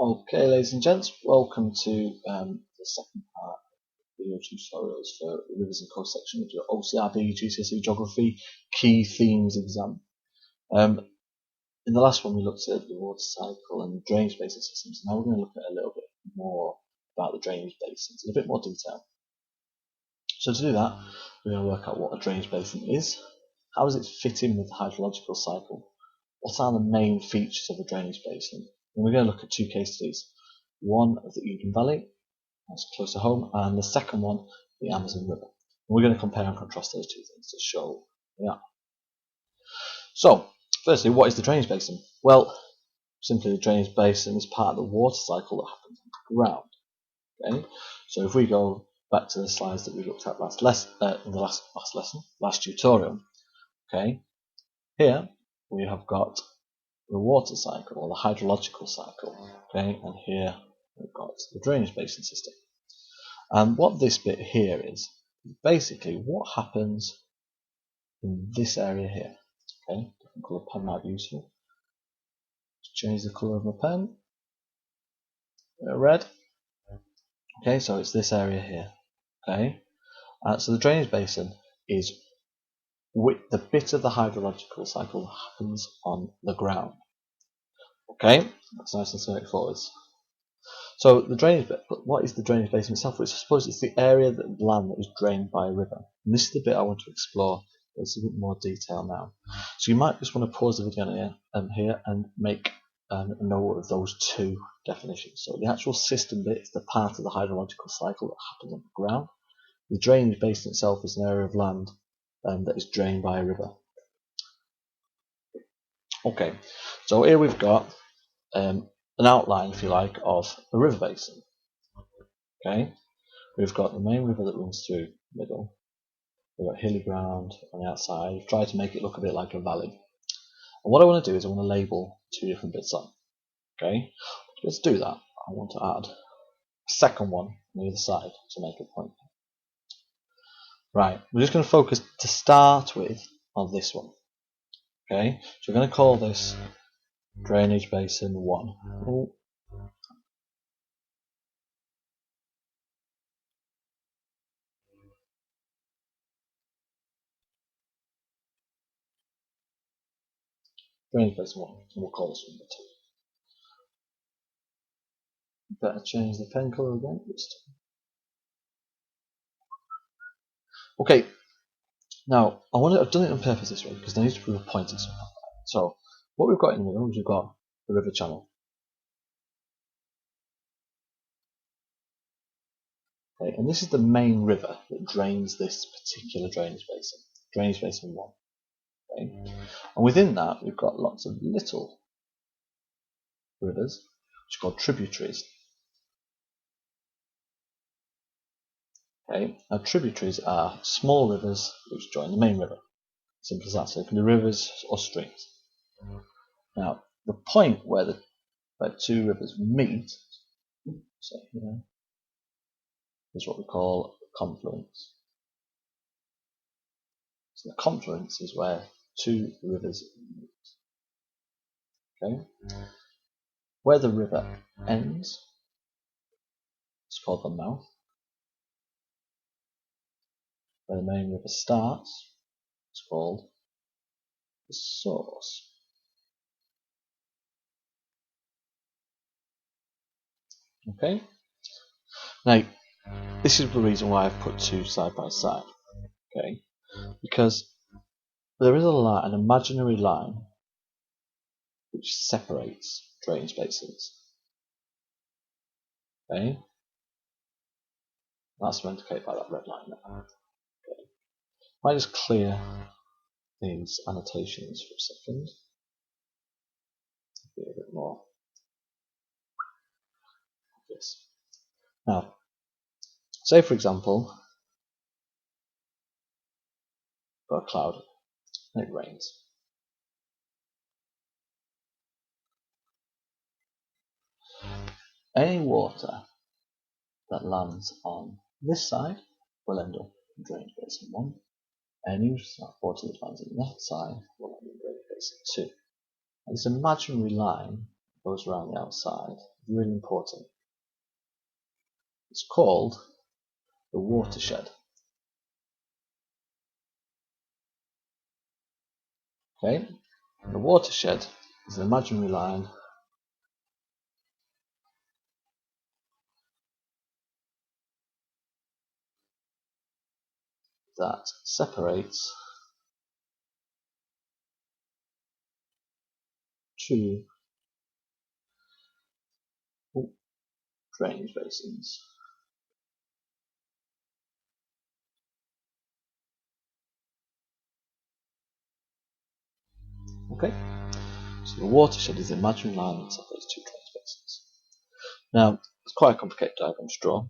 Okay, ladies and gents, welcome to the second part of video tutorials for rivers and coast section of your OCRB GCSE Geography Key Themes exam. In the last one we looked at the water cycle and drainage basin systems. Now we're going to look at a little bit more about the drainage basins in a bit more detail. So to do that, we're going to work out what a drainage basin is, how does it fit in with the hydrological cycle, what are the main features of a drainage basin. And we're going to look at two case studies. One of the Eden Valley, that's close to home, and the second one, the Amazon River. And we're going to compare and contrast those two things to show they are. So, firstly, what is the drainage basin? Well, simply the drainage basin is part of the water cycle that happens on the ground. Okay? So if we go back to the slides that we looked at in the last tutorial, okay, here we have got the water cycle or the hydrological cycle, okay, and here we've got the drainage basin system. And what this bit here is basically what happens in this area here. Okay, different colour pen might be useful. Just change the colour of my pen. Red. Okay, so it's this area here. Okay, so the drainage basin is with the bit of the hydrological cycle that happens on the ground. Okay, that's nice and straightforward. So the drainage bit, what is the drainage basin itself? Well, I suppose it's the area of land that is drained by a river. And this is the bit I want to explore in a bit more detail now. So you might just want to pause the video here and make a note of those two definitions. So the actual system bit is the part of the hydrological cycle that happens on the ground. The drainage basin itself is an area of land that is drained by a river. Okay, so here we've got an outline, if you like, of a river basin. Okay, we've got the main river that runs through the middle. We've got hilly ground on the outside. We've tried to make it look a bit like a valley. And what I want to do is I want to label two different bits on. Okay, let's do that. I want to add a second one on the other side to make a point. Right, we're just going to focus to start with on this one. Okay, so we're going to call this Drainage Basin 1. Oh. Drainage Basin 1, and we'll call this one 2. Better change the pen colour again. Okay, now I've done it on purpose this way because I need to prove a point at some point. So what we've got in the middle is we've got the river channel. Okay, and this is the main river that drains this particular drainage basin, Drainage Basin 1. Okay, and within that we've got lots of little rivers, which are called tributaries. Okay, now tributaries are small rivers which join the main river. Simple as that. So it can be rivers or streams. Now, the point where two rivers meet, so here, is what we call a confluence. So the confluence is where two rivers meet. Okay, where the river ends, it's called the mouth. Where the main river starts, it's called the source. Okay. Now, this is the reason why I've put two side by side. Okay, because there is an imaginary line, which separates drainage basins. Okay, that's indicated by that red line there. Okay. I just clear these annotations for a second. Be a bit more obvious. Now, say for example, got a cloud and it rains. Any water that lands on this side will end up in Drainage Basin 1. Any water that lands on that side will end in Drainage Basin 2. And this imaginary line goes around the outside really important. It's called the watershed. Okay, and the watershed is an imaginary line that separates two drainage basins. Okay, so the watershed is the imaginary line that separates two drainage basins. Now, it's quite a complicated diagram to draw,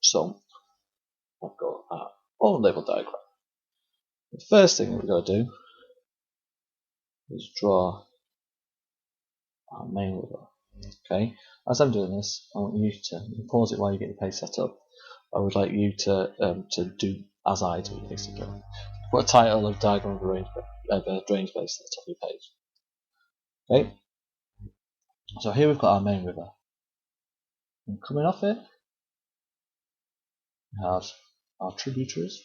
so I've got our own label diagram. The first thing that we've got to do is draw our main river. Okay, as I'm doing this, I want you to pause it while you get your page set up. I would like you to do as I do, basically. Put a title of diagram of a drainage base at the top of your page. Okay, so here we've got our main river. And coming off it, we have our tributaries.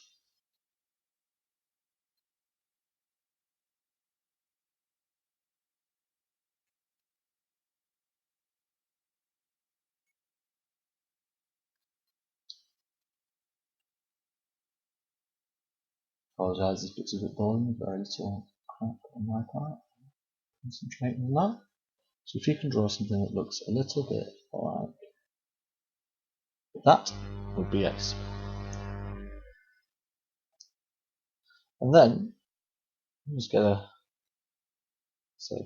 Apologise, this bit's a bit boring, very little crap on my part. Concentrating on that. So if you can draw something that looks a little bit like that, would be ace. And then just get a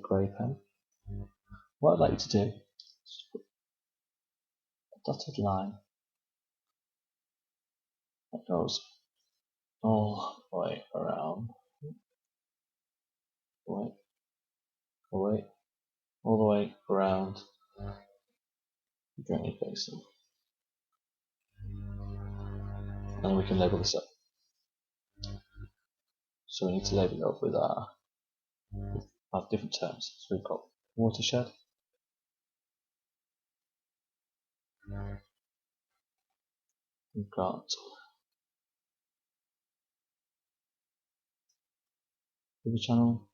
grey pen. What I'd like you to do is put a dotted line that goes all the way around, all the way around the drainage basin. And we can label this up. So we need to label it up with our different terms. So we've got watershed, we've got river channel,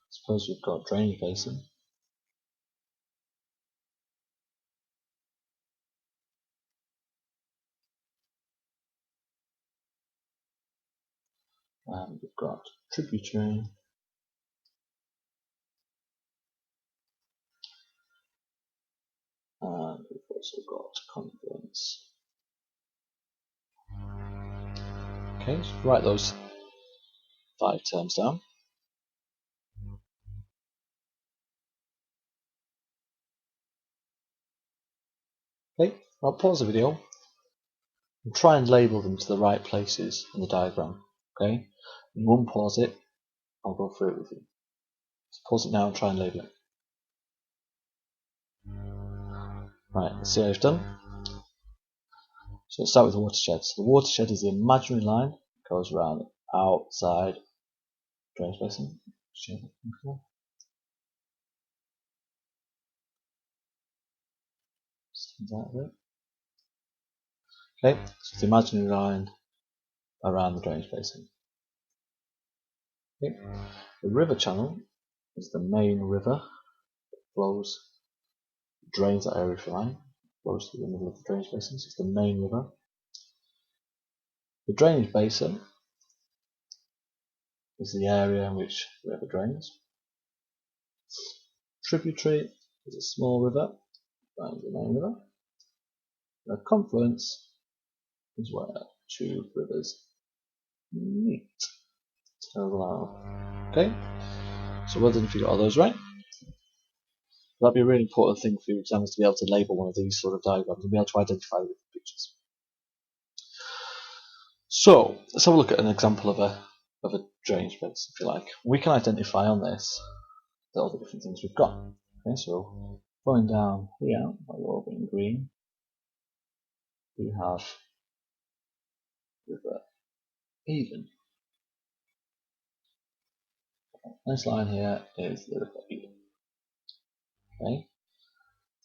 suppose we've got drainage basin, and we've got tributary, and we've also got confluence. Okay, so write those 5 terms down. Okay, I'll pause the video and try and label them to the right places in the diagram. Okay, you won't pause it, I'll go through it with you. So pause it now and try and label it. Right, let's see how you've done. So let's start with the watershed. So the watershed is the imaginary line that goes around the outside drainage basin. Okay, so it's the imaginary line around the drainage basin. Okay. The river channel is the main river that flows, drains that area, if you like, flows through the middle of the drainage basin. So it's the main river. The drainage basin is the area in which the river drains. Tributary is a small river, around the main river. The confluence is where two rivers meet. Okay, so well done if you got all those right. That'd be a really important thing for your examiners to be able to label one of these sort of diagrams and be able to identify the different pictures. So let's have a look at an example of a drainage base, if you like. We can identify on this all the different things we've got. Okay, so going down here, by over in green, we have river Even. this line here is the River Eden. Okay,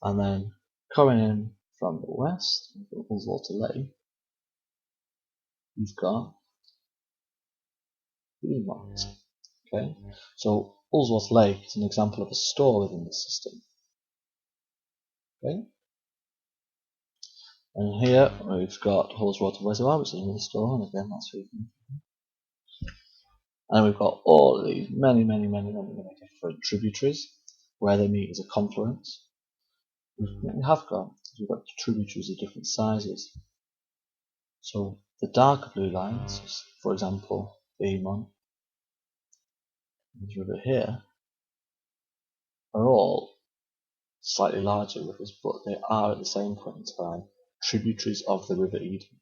and then coming in from the west, Ullswater Lake, you've got Beaumont. Okay, so Ullswater Lake is an example of a store within the system. Okay, and here we've got Ullswater Reservoir, which is another store, and again that's region. And we've got all of these many different tributaries where they meet as a confluence. What we have got is we've got tributaries of different sizes. So the darker blue lines, for example, Beaumont, this river here, are all slightly larger rivers, but they are at the same point in time tributaries of the River Eden.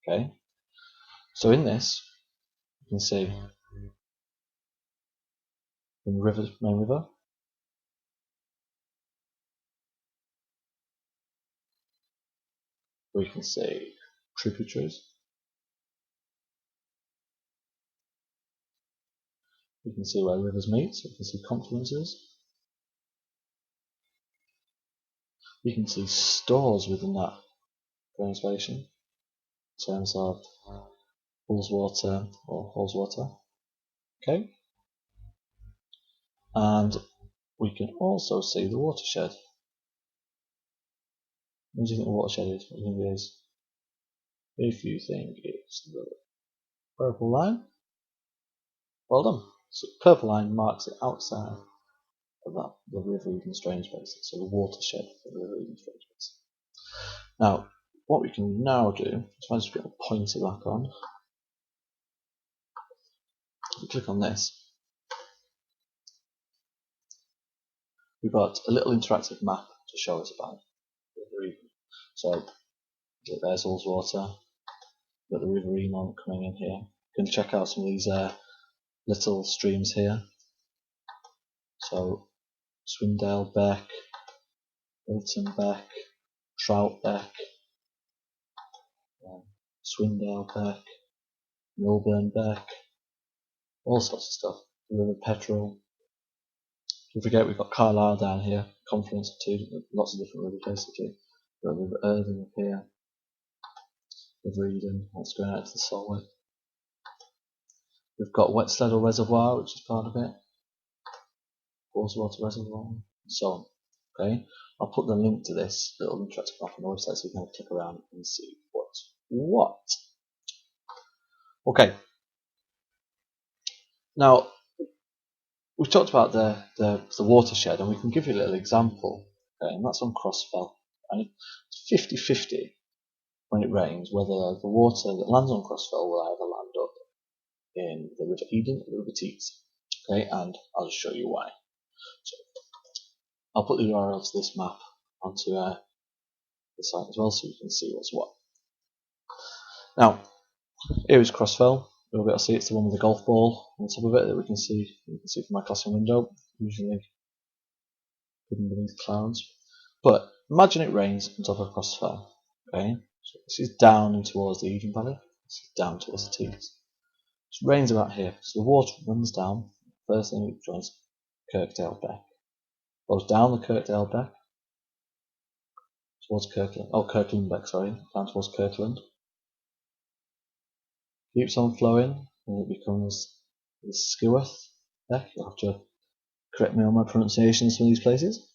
Okay, so in this you can see in the main river, we can see tributaries. We can see where rivers meet, so we can see confluences. We can see stores within that drainage basin in terms of Ullswater or Ullswater. Okay, and we can also see the watershed. What do you think the watershed is? What do you think it is? If you think it's the purple line, well done. So the purple line marks the outside of that, the River Eden drainage basin, so the watershed of the River Eden drainage basin. Now, what we can now do, if I just put a pointer back on, if we click on this, we've got a little interactive map to show us about the River Eden. So there's Ullswater, got the River Eden coming in here. You can check out some of these little streams here. So Swindale Beck, Wilton Beck, Trout Beck, Swindale Beck, Milburn Beck, all sorts of stuff. The River Petrel. Don't forget we've got Carlisle down here, confluence of lots of different rivers basically. We've got River Irving up here, River Eden, that's going out to the Solway. We've got Wetsleddle Reservoir, which is part of it, Ullswater Reservoir, and so on. Okay, I'll put the link to this little interactive map on the website so you can click around and see what's what. Okay, now we've talked about the watershed, and we can give you a little example, okay, and that's on Crossfell. Right? It's 50-50 when it rains, whether the water that lands on Crossfell will either land up in the River Eden or the River Tees. Okay, and I'll just show you why. So I'll put the URL to this map onto the site as well, so you can see what's what. Now, here is Crossfell. You'll be able to see it's the one with the golf ball on top of it that we can see. You can see from my classroom window, usually hidden beneath clouds. But imagine it rains on top of Crossfell. Okay, so this is down in towards the Eden Valley. This is down towards the Tees. It rains about here, so the water runs down. First thing it joins Kirkdale Beck. Goes down the Kirkdale Beck towards Kirkland. Oh, Kirkland Beck, sorry, down towards Kirkland. Keeps on flowing, and it becomes the Skirworth Beck. You'll have to correct me on my pronunciations for these places.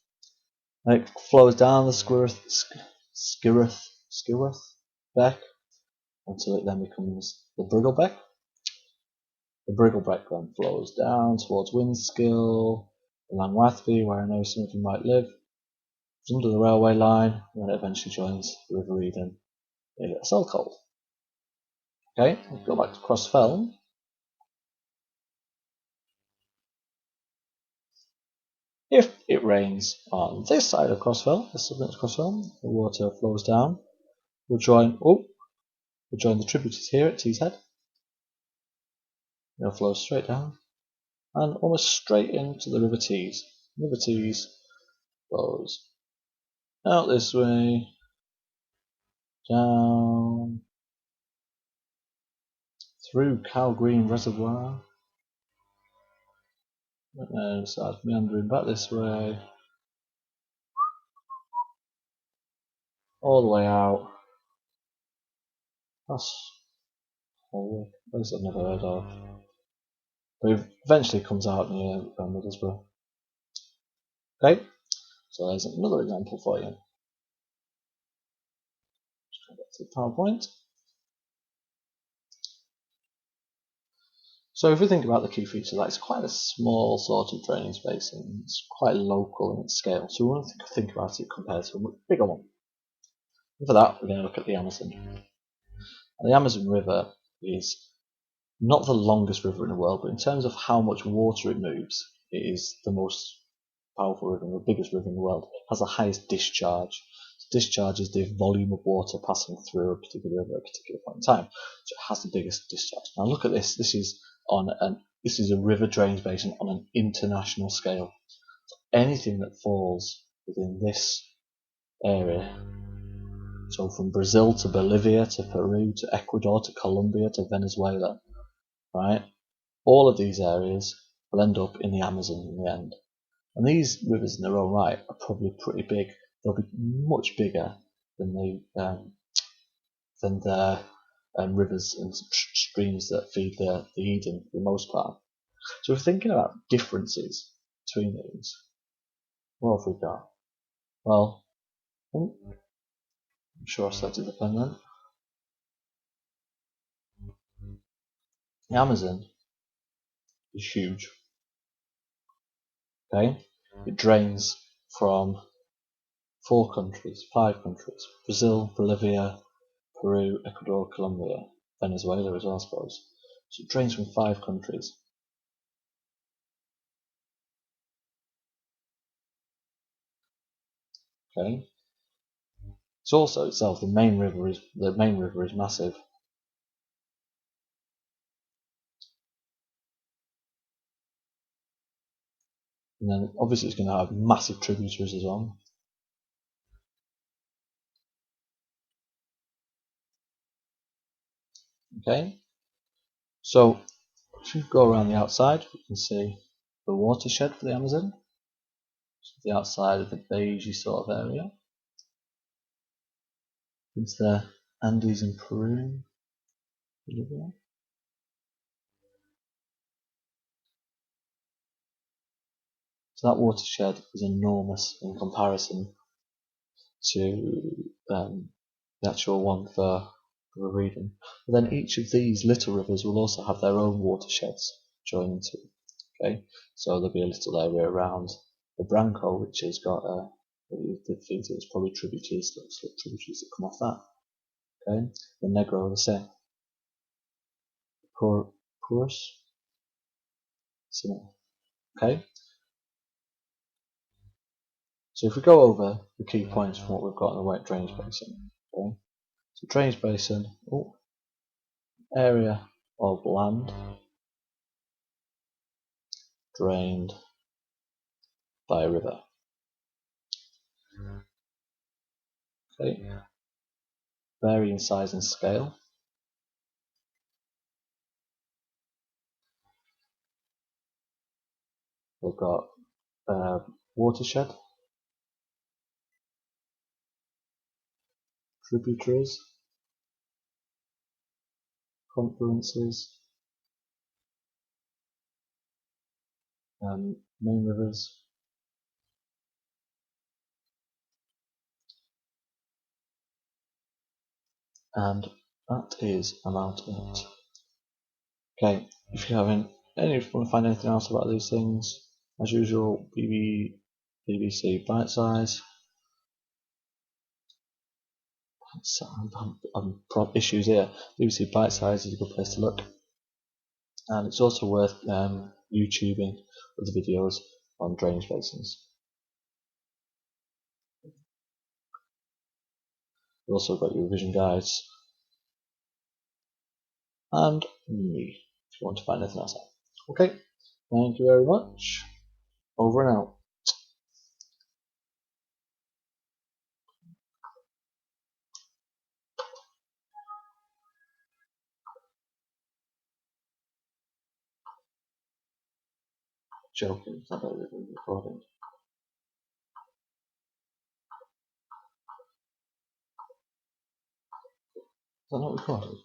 And it flows down the Skirworth Beck until it then becomes the Briggle Beck. The Briggle Beck then flows down towards Winskill, Langwathby, where I know some of you might live. It's under the railway line, and then it eventually joins the River Eden near Selcold. Okay, we'll go back to Crossfell. If it rains on this side of Crossfell, this subject of Crossfell, the water flows down. We'll join the tributaries here at Tees Head. It'll flow straight down and almost straight into the River Tees. River Tees flows out this way, down through Cow Green Reservoir, And then start meandering back this way, all the way out. That's Holwick. Place I've never heard of. But it eventually comes out near Middlesbrough. Okay, so there's another example for you. Just go back to the PowerPoint. So if we think about the key features, like it's quite a small sort of drainage basin. It's quite local in its scale. So we want to think about it compared to a much bigger one. And for that, we're going to look at the Amazon. And the Amazon River is not the longest river in the world, but in terms of how much water it moves, it is the most powerful river, the biggest river in the world. It has the highest discharge. Discharge is the volume of water passing through a particular river at a particular point in time. So it has the biggest discharge. Now look at this. This is a river drainage basin on an international scale. So anything that falls within this area, so from Brazil to Bolivia to Peru to Ecuador to Colombia to Venezuela, right? All of these areas will end up in the Amazon in the end. And these rivers in their own right are probably pretty big. They'll be much bigger than the rivers and streams that feed the Eden for the most part. So if we're thinking about differences between these, what have we got? Well, I'm sure I selected the pen then. The Amazon is huge. Okay, it drains from 5 countries: Brazil, Bolivia, Peru, Ecuador, Colombia, Venezuela as well, I suppose. So it drains from 5 countries. Okay. It's also itself the main river is massive. And then obviously it's going to have massive tributaries as well. Okay. So if you go around the outside, you can see the watershed for the Amazon. So the outside of the beigey sort of area. It's the Andes in Peru, Bolivia. So that watershed is enormous in comparison to the actual one for the region. But then each of these little rivers will also have their own watersheds joined into it. Okay, so there'll be a little area around the Branco, which has got the feeds it's probably tributaries that come off that. Okay, the Negro the same. Purus, similar. Okay, so if we go over the key points from what we've got in the wet drainage basin. Okay, so drainage basin, area of land drained by a river. Okay, vary in size and scale. We've got watershed, tributaries, confluences, main rivers, and that is about it. Okay, if you haven't, if you want to find anything else about these things, as usual, BBC Bite Size. Issues here. BBC Bite Size is a good place to look, and it's also worth YouTubing with the videos on drainage basins. We've also got your revision guides and me if you want to find anything else out. Okay, thank you very much. Over and out. joking, it's not really recording. Is that not recorded?